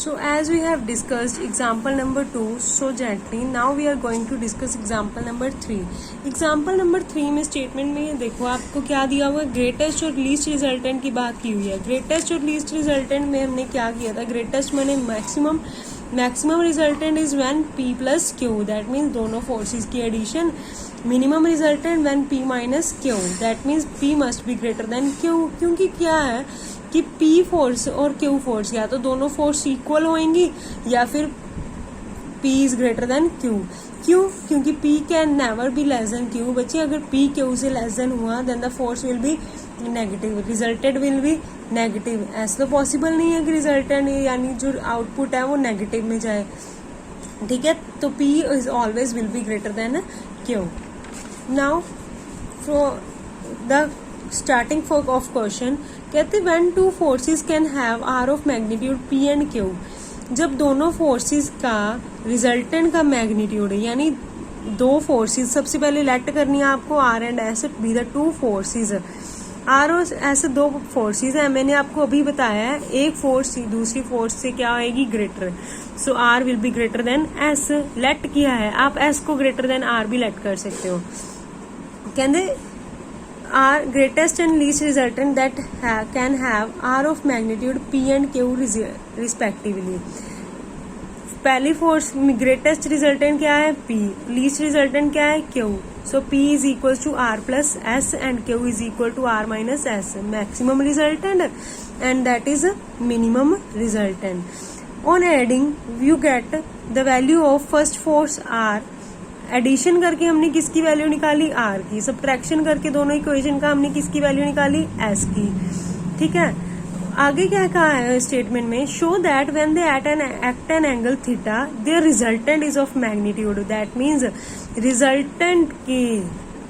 So as we have discussed example number 2 so gently, now we are going to discuss example number 3. Example number 3 में statement में देखो आपको क्या दिया हुआ है, ग्रेटेस्ट और लीस्ट रिजल्टेंट की बात की हुई है. ग्रेटेस्ट और लीस्ट रिजल्टेंट में हमने क्या किया था, ग्रेटेस्ट मैंने maximum resultant is when P plus Q, that means दोनों फोर्सेस की addition. Minimum resultant when P minus Q, that means P must be greater than Q. क्योंकि क्या है कि P फोर्स और Q फोर्स या तो दोनों फोर्स इक्वल होंगी या फिर P is greater than Q. क्यों? क्योंकि P can never be less than Q. बच्चे अगर P Q से लेस देन हुआ then the force will be negative, resulted will be negative. ऐसा तो पॉसिबल नहीं है कि रिजल्टेंट यानी जो आउटपुट है वो नेगेटिव में जाए. ठीक है, तो P is always will be greater than Q. Now for the starting of question कहते हैं when two forces can have are of magnitude P and Q. जब दोनों फोर्सेस का रिजल्टेंट का मैग्नीट्यूड यानी दो फोर्सेस, सबसे पहले लेट करनी है आपको R and S B the two forces. R और S दो फोर्सेस है, मैंने आपको अभी बताया है एक फोर्स दूसरी फोर्स से क्या होएगी, greater. So R will be greater than S. Let किया है, आप S को ग्रेटर देन R भी लेट कर सकते हो. कहते are greatest and least resultant that can have R of magnitude P and Q respectively. पहली फोर्स ग्रेटेस्ट रिजल्टेंट क्या है P, लीस्ट रिजल्टेंट क्या है Q. So P is equal to R plus S and Q is equal to R minus S. Maximum resultant and that is minimum resultant. On adding you get the value of first force R. Addition करके हमने किसकी value निकाली, R की. Subtraction करके दोनों equation का हमने किसकी वैल्यू निकाली, S की. ठीक है, आगे क्या कहा है स्टेटमेंट में, show that when they act an angle theta their resultant is of magnitude. That means resultant के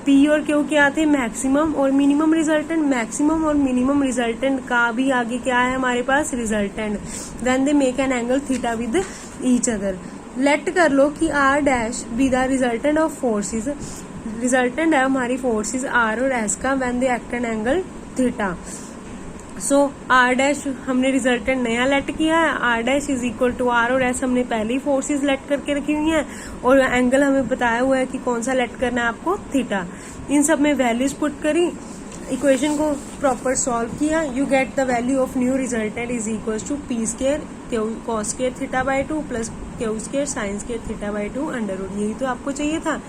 P और Q क्या थे, मैक्सिमम और मिनिमम रिजल्टेंट. मैक्सिमम और मिनिमम रिजल्टेंट का भी आगे क्या है हमारे पास, resultant. When they make an angle theta with each other. Let कर लो कि R dash be the resultant of forces. Resultant है हमारी फोर्सेस R और S का when they act an angle theta. So R dash हमने resultant नया let किया है, R dash is equal to R और S हमने पहली फोर्सेस लेट करके रखी हुई हैं और एंगल हमें बताया हुआ है कि कौन सा लेट करना है आपको, थीटा. इन सब में वैल्यूज पुट करी, इक्वेशन को प्रॉपर सॉल्व किया, you get the value of new resultant is equal to P square Q cos square theta by 2 plus Q square sine square theta by 2 under root. यही तो आपको चाहिए था.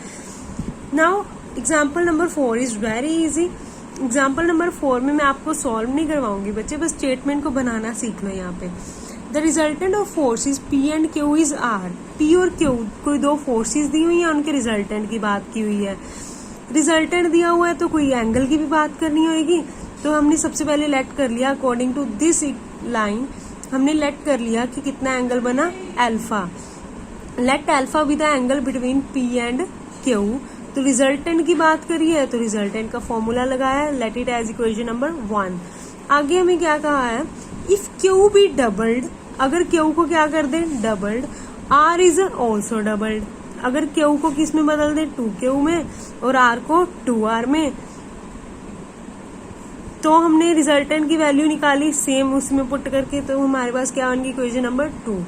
Now example number 4 is very easy. Example number 4 में मैं आपको solve नहीं करवाऊंगी बच्चे, बस स्टेटमेंट को बनाना सीख लो. यहाँ पे the resultant of forces P and Q is R. P और Q कोई दो फोर्सेस दी हुई है, उनके रिजल्टेंट की बात की हुई है. रिजल्टेंट दिया हुआ है तो कोई एंगल की भी बात करनी होगी. तो हमने सबसे पहले लेट कर लिया अकॉर्डिंग टू दिस लाइन, हमने लेट कर लिया कि कितना एंगल बना, alpha. Let alpha with the angle between P and Q. तो रिजल्टेंट की बात करी है तो रिजल्टेंट का फॉर्मूला लगाया, let it as equation number 1. आगे हमें क्या कहा है, इफ Q बी डबल्ड, अगर Q को क्या कर दे, doubled, R is also doubled. अगर Q को किस में बदल दे, 2Q में, और R को 2R में, तो हमने रिजल्टेंट की वैल्यू निकाली सेम उसमें पुट करके, तो हमारे पास क्या बन गई, इक्वेशन नंबर 2.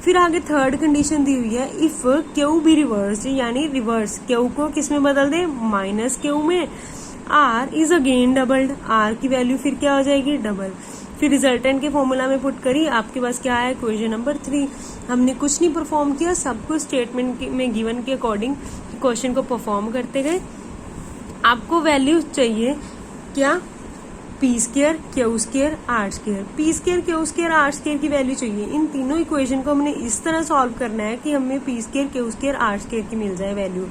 फिर आगे थर्ड कंडीशन दी हुई है, इफ Q बी रिवर्स, यानी रिवर्स Q को किस में बदल दे, माइनस Q में, R is again doubled, R की वैल्यू फिर क्या हो जाएगी, डबल. फिर रिजल्टेंट के फॉर्मूला में पुट करी, आपके पास क्या है, इक्वेशन नंबर 3. हमने कुछ नहीं परफॉर्म किया, सब कुछ स्टेटमेंट में गिवन के अकॉर्डिंग क्वेश्चन को परफॉर्म करते गए. आपको वैल्यू चाहिए क्या, P square Q square R square. P square Q square R square की वैल्यू चाहिए. इन तीनों इक्वेशन को हमने इस तरह सॉल्व करना है कि हमें P square Q square R square की मिल जाए वैल्यू.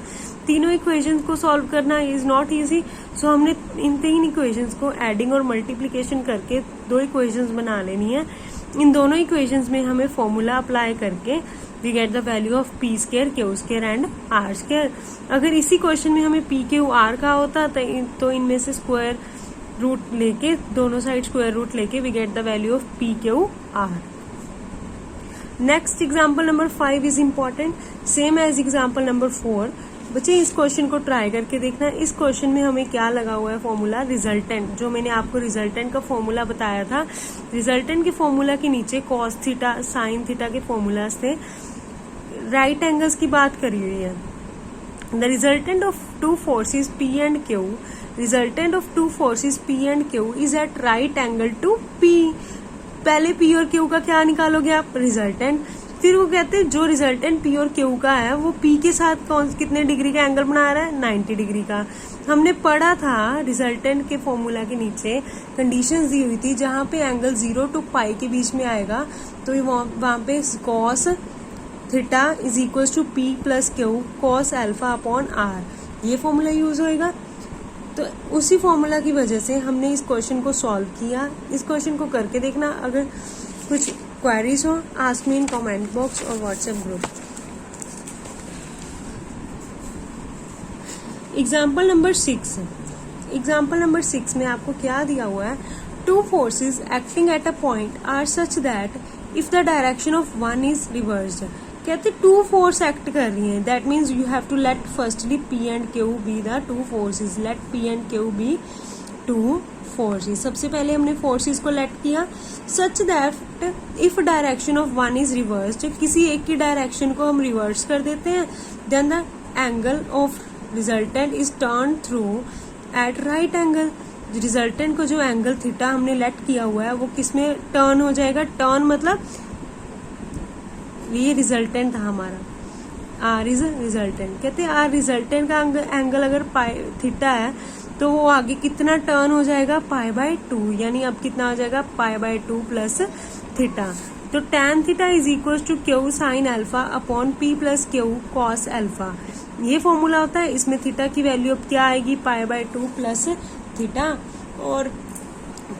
तीनों इक्वेशंस को सॉल्व करना इज नॉट इजी. सो हमने इन तीन इक्वेशंस को एडिंग और मल्टीप्लिकेशन करके दो इक्वेशंस बना लेनी है. इन दोनों इक्वेशंस में हमें फॉर्मूला अप्लाई करके we get the value of P square Q square and R square. अगर इसी क्वेश्चन में हमें P Q R का होता तो इनमें से स्क्वायर रूट लेके, दोनों साइड स्क्वायर रूट लेके we get the value of P Q R. Next example number 5 is important, same as example number 4. बच्चे इस क्वेश्चन को ट्राई करके देखना। इस क्वेश्चन में हमें क्या लगा हुआ है फॉर्मूला, रिजल्टेंट, जो मैंने आपको रिजल्टेंट का फॉर्मूला बताया था। रिजल्टेंट के फॉर्मूला के नीचे कॉस थीटा साइन थीटा के फॉर्मूलाज थे, राइट एंगल्स की बात करी हुई है। The resultant of two forces P and Q, resultant of two forces P and Q is at right angle to P। पहले P और Q का क्या निकालोगे आप, रिजल्टेंट। फिर वो कहते हैं जो रिजल्टेंट P और Q का है वो P के साथ कितने डिग्री का एंगल बना रहा है, 90 डिग्री का। हमने पढ़ा था रिजल्टेंट के फॉर्मूला के नीचे कंडीशंस दी हुई थी, जहां पे एंगल 0 to पाई के बीच में आएगा तो वहां पे cos theta is equal to P plus Q cos alpha upon R, ये फॉर्मूला यूज होएगा। तो उसी फॉर्मूला की वजह से हमने इस क्वेश्चन को सॉल्व किया। इस क्वेश्चन को करके देखना। अगर कुछ क्वेरीज हो ask me in comment box और WhatsApp group. Example number 6, example number 6 में आपको क्या दिया हुआ है, two forces acting at a point are such that if the direction of one is reversed. कहते टू फोर्स एक्ट कर रही हैं, that means you have to let firstly P and Q be the two forces, let P and Q be two forces. सबसे पहले हमने forces को late किया, सच that if direction of one is reversed, किसी एक की डायरेक्शन को हम रिवर्स कर देते हैं, then the angle of resultant is turn through at right angle. Resultant को जो एंगल थीटा हमने लेट किया हुआ है वो किस में टर्न हो जाएगा, टर्न मतलब ये रिजल्टेंट था हमारा, आर इज रिजल्टेंट। कहते हैं आर रिजल्टेंट का एंगल अगर पाई थीटा है तो वो आगे कितना टर्न हो जाएगा, पाई बाय 2, यानी अब कितना हो जाएगा, पाई बाय 2 प्लस थीटा। तो tan theta is equal to Q sine alpha upon P plus Q cos alpha, ये फॉर्मूला होता है। इसमें थीटा की वैल्यू अब क्या आएगी, पाई बाय 2 प्लस थीटा, और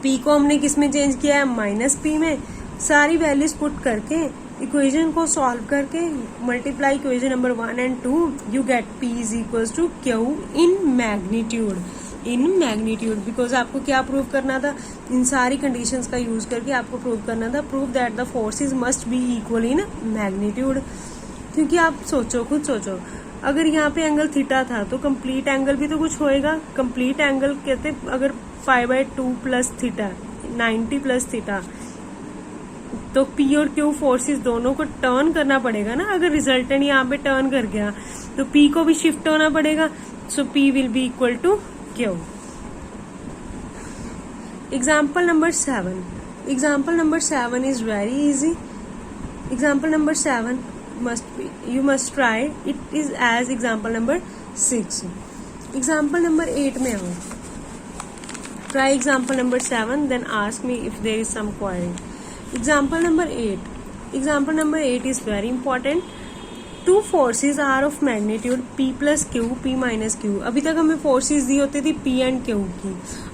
P को हमने किस में चेंज किया है, माइनस P में। सारी वैल्यूज पुट करके इक्वेशन को सॉल्व करके multiply equation number 1 and 2, you get P is equal to Q in magnitude, in magnitude. Because आपको क्या प्रूव करना था, इन सारी कंडीशंस का यूज करके आपको प्रूव करना था, prove that the forces must be equal in magnitude. क्योंकि आप सोचो, खुद सोचो, अगर यहाँ पे एंगल थीटा था तो कंप्लीट एंगल भी तो कुछ होएगा। कंप्लीट एंगल कहते अगर 5/2 प्लस थीटा 90 प्लस थीटा, तो P और Q फोर्सेस दोनों को टर्न करना पड़ेगा ना। अगर रिजल्टेंट यहाँ पे टर्न कर गया तो P को भी शिफ्ट होना पड़ेगा, so P will be equal to Q। Example number 7, example number 7 is very easy. Example number 7 you must try it is as example number 6. Example number 8 में आओ, try example number 7 then ask me if there is some query. Example number 8. Example number 8 is very important. Two forces are of magnitude P plus Q, P minus Q. अभी तक हमें forces दी होती थी P and Q की,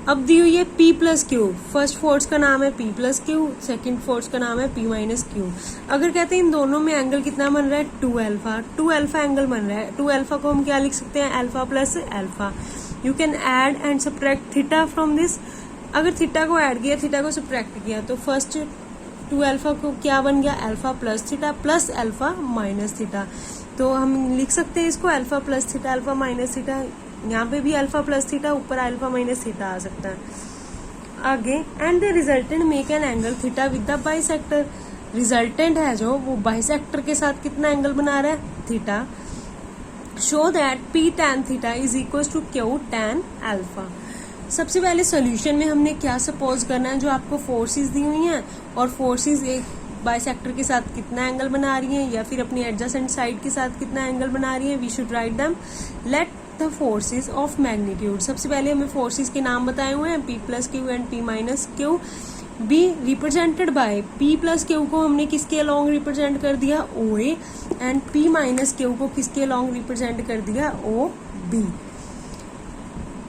अब दी हुई है P plus Q। First force का नाम है P plus Q, second force का नाम है P minus Q। अगर कहते हैं इन दोनों में एंगल कितना बन रहा है, 2 अल्फा, 2 अल्फा एंगल बन रहा है। 2 अल्फा को हम क्या लिख सकते हैं, alpha plus alpha. You can add and subtract theta from this. अगर थीटा को ऐड किया, थीटा को सब्ट्रैक्ट किया, तो फर्स्ट 2 अल्फा को क्या बन गया, alpha plus theta plus alpha minus theta. तो हम लिख सकते हैं इसको alpha plus theta alpha minus theta. यहाँ पे भी अल्फा प्लस थीटा, ऊपर अल्फा माइनस थीटा आ सकता है। आगे, and the resultant make an angle theta with the bisector. Resultant है जो वो बाइसेक्टर के साथ कितना एंगल बना रहा है, theta. Show that P tan theta is equal to Q tan alpha. सबसे पहले सोल्यूशन में हमने क्या सपोज करना है, जो आपको फोर्सेस दी हुई हैं और फोर्सेस एक बाइसेक्टर के साथ कितना एंगल बना रही हैं, या फिर अपनी एडजेसेंट साइड के साथ कितना एंगल बना रही हैं, we should write them. Let the forces of magnitude, सबसे पहले हमें फोर्सेस के नाम बताए हुए हैं, P plus Q and P minus Q, be represented by P plus Q को हमने किसके अलोंग रिप्रेजेंट कर दिया, OA, and P minus Q को किसके अलोंग रिप्रेजेंट कर दिया, OB।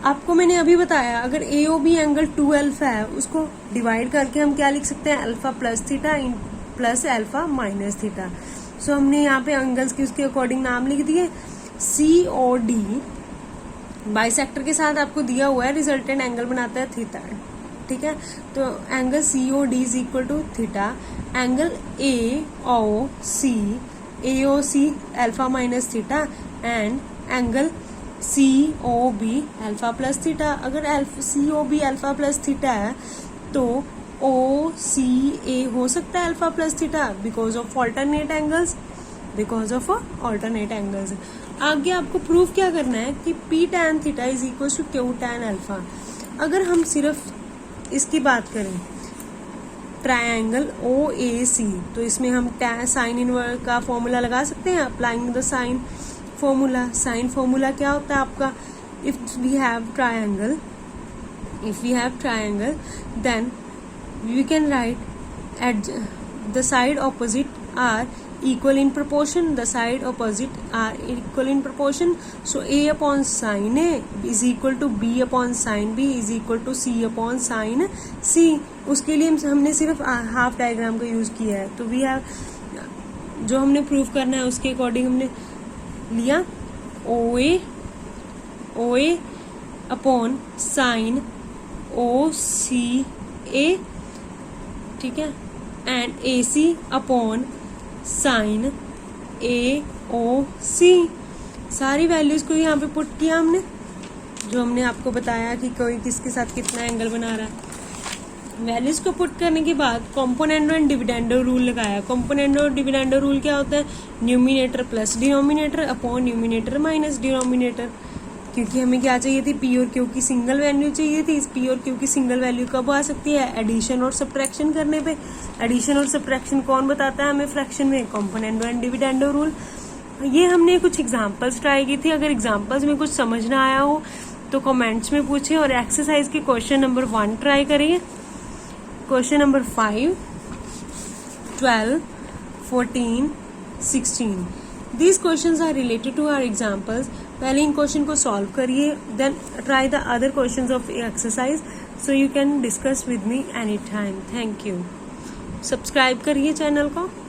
आपको मैंने अभी बताया अगर AOB एंगल 2 अल्फा है, उसको डिवाइड करके हम क्या लिख सकते हैं, alpha plus theta plus alpha minus theta. So हमने यहाँ पे एंगल्स की उसके अकॉर्डिंग नाम लिख दिए। COD बाइसेक्टर के साथ आपको दिया हुआ है, रिजल्टेंट एंगल बनाता है थीटा, ठीक है। तो angle COD is equal to theta. Angle AOC alpha minus theta, and angle COB alpha plus theta. अगर COB अल्फा प्लस थीटा है तो OCA हो सकता है alpha plus theta because of alternate angles, because of alternate angles. आगे आपको proof क्या करना है कि P tan theta is equal to Q tan alpha. अगर हम सिर्फ इसकी बात करें ट्रायंगल OAC तो इसमें हम साइन इनवर्स का फॉर्मूला लगा सकते हैं, applying the sine formula. Sine formula क्या होता है आपका, if we have triangle then we can write at the side opposite are equal in proportion, the side opposite are equal in proportion, so A upon sin A is equal to B upon sin B is equal to C upon sin C। उसके लिए हमने सिर्फ half diagram का use किया है। तो we have जो हमने प्रूफ करना है उसके अकॉर्डिंग हमने लिया OA अपॉन साइन OCA, ठीक है, and AC upon sine AOC। सारी वैल्यूज को यहाँ पे पुट किया हमने, जो हमने आपको बताया कि कोई किसके साथ कितना एंगल बना रहा है। वैल्यूज को पुट करने के बाद कॉम्पोनेंडो एंड डिविडेंडो रूल लगाया। कॉम्पोनेंडो और डिविडेंडो रूल क्या होता है, numerator plus denominator upon numerator minus denominator. क्योंकि हमें क्या चाहिए थी, P और Q की सिंगल वैल्यू चाहिए थी। इस P और Q की सिंगल वैल्यू कब आ सकती है, एडिशन और सब्ट्रैक्शन करने पे। एडिशन और सब्ट्रैक्शन कौन बताता है हमें फ्रैक्शन में, कॉम्पोनेंडो एंड डिविडेंडो रूल। ये हमने कुछ एग्जांपल्स ट्राई की थी। अगर एग्जांपल्स में कुछ समझ ना आया हो तो कमेंट्स में पूछें और एक्सरसाइज के क्वेश्चन नंबर 1 ट्राई करिए, question number 5, 12, 14, 16। These questions are related to our examples। पहले इन क्वेश्चन को सॉल्व करिए, then try the other questions of exercise so you can discuss with me any time. Thank you. Subscribe करिए channel को।